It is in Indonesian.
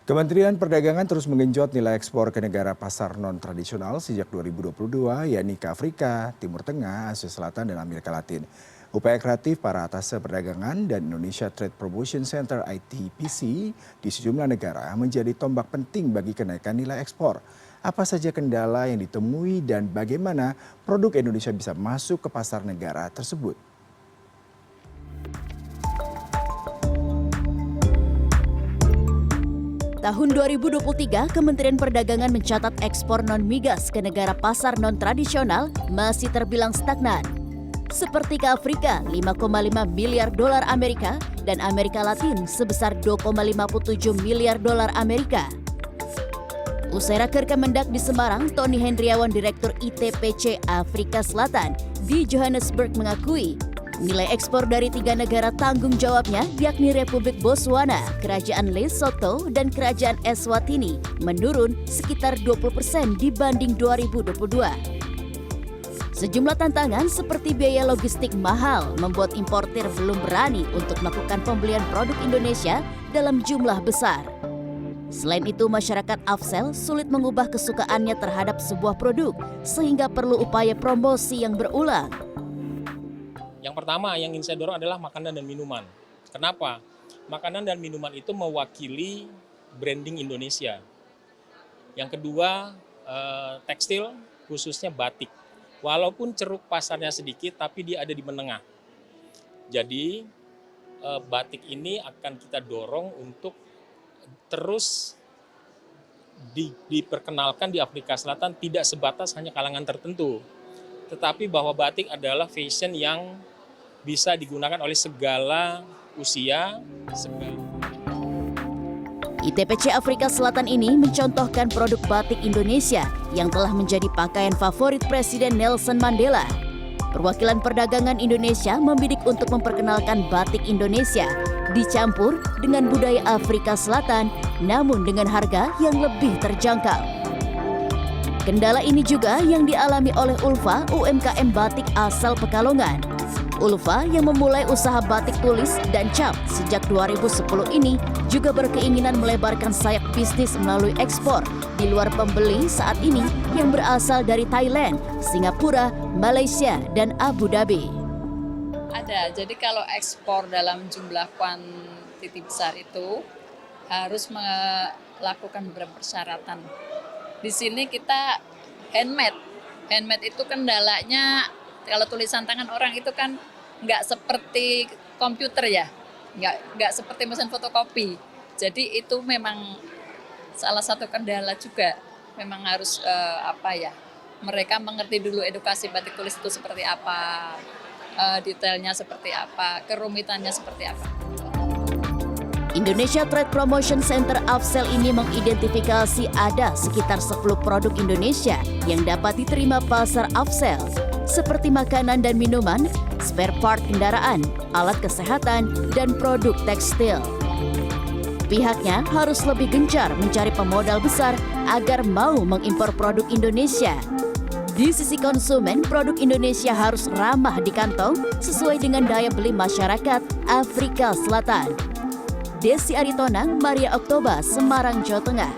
Kementerian Perdagangan terus menggenjot nilai ekspor ke negara pasar non-tradisional sejak 2022, yakni ke Afrika, Timur Tengah, Asia Selatan, dan Amerika Latin. Upaya kreatif para atase perdagangan dan Indonesia Trade Promotion Center (ITPC) di sejumlah negara menjadi tombak penting bagi kenaikan nilai ekspor. Apa saja kendala yang ditemui dan bagaimana produk Indonesia bisa masuk ke pasar negara tersebut? Tahun 2023, Kementerian Perdagangan mencatat ekspor non-migas ke negara pasar non-tradisional masih terbilang stagnan. Seperti ke Afrika, 5,5 miliar dolar Amerika dan Amerika Latin sebesar 2,57 miliar dolar Amerika. Usai raker Kemendak di Semarang, Tony Hendriawan, Direktur ITPC Afrika Selatan di Johannesburg mengakui nilai ekspor dari 3 negara tanggung jawabnya, yakni Republik Botswana, Kerajaan Lesotho, dan Kerajaan Eswatini, menurun sekitar 20% dibanding 2022. Sejumlah tantangan seperti biaya logistik mahal membuat importir belum berani untuk melakukan pembelian produk Indonesia dalam jumlah besar. Selain itu, masyarakat Afsel sulit mengubah kesukaannya terhadap sebuah produk, sehingga perlu upaya promosi yang berulang. Yang pertama yang ingin saya dorong adalah makanan dan minuman. Kenapa? Makanan dan minuman itu mewakili branding Indonesia. Yang kedua, tekstil, khususnya batik. Walaupun ceruk pasarnya sedikit, tapi dia ada di menengah. Jadi, batik ini akan kita dorong untuk terus diperkenalkan di Afrika Selatan, tidak sebatas hanya kalangan tertentu. Tetapi bahwa batik adalah fashion yang bisa digunakan oleh segala usia. ITPC Afrika Selatan ini mencontohkan produk batik Indonesia yang telah menjadi pakaian favorit Presiden Nelson Mandela. Perwakilan perdagangan Indonesia membidik untuk memperkenalkan batik Indonesia dicampur dengan budaya Afrika Selatan, namun dengan harga yang lebih terjangkau. Kendala ini juga yang dialami oleh Ulfa, UMKM batik asal Pekalongan. Ulfa yang memulai usaha batik tulis dan cap sejak 2010 ini juga berkeinginan melebarkan sayap bisnis melalui ekspor di luar pembeli saat ini yang berasal dari Thailand, Singapura, Malaysia, dan Abu Dhabi. Ada, jadi kalau ekspor dalam jumlah kuantiti besar itu harus melakukan beberapa persyaratan. Di sini kita handmade. Handmade itu kendalanya kalau tulisan tangan orang itu kan nggak seperti komputer ya, nggak seperti mesin fotokopi. Jadi itu memang salah satu kendala juga. Memang harus mereka mengerti dulu edukasi batik tulis itu seperti apa, detailnya seperti apa, kerumitannya seperti apa. Indonesia Trade Promotion Center Afsel ini mengidentifikasi ada sekitar 10 produk Indonesia yang dapat diterima pasar Afsel, seperti makanan dan minuman, spare part kendaraan, alat kesehatan, dan produk tekstil. Pihaknya harus lebih gencar mencari pemodal besar agar mau mengimpor produk Indonesia. Di sisi konsumen, produk Indonesia harus ramah di kantong sesuai dengan daya beli masyarakat Afrika Selatan. Desi Aritonang, Maria Oktober, Semarang, Jawa Tengah.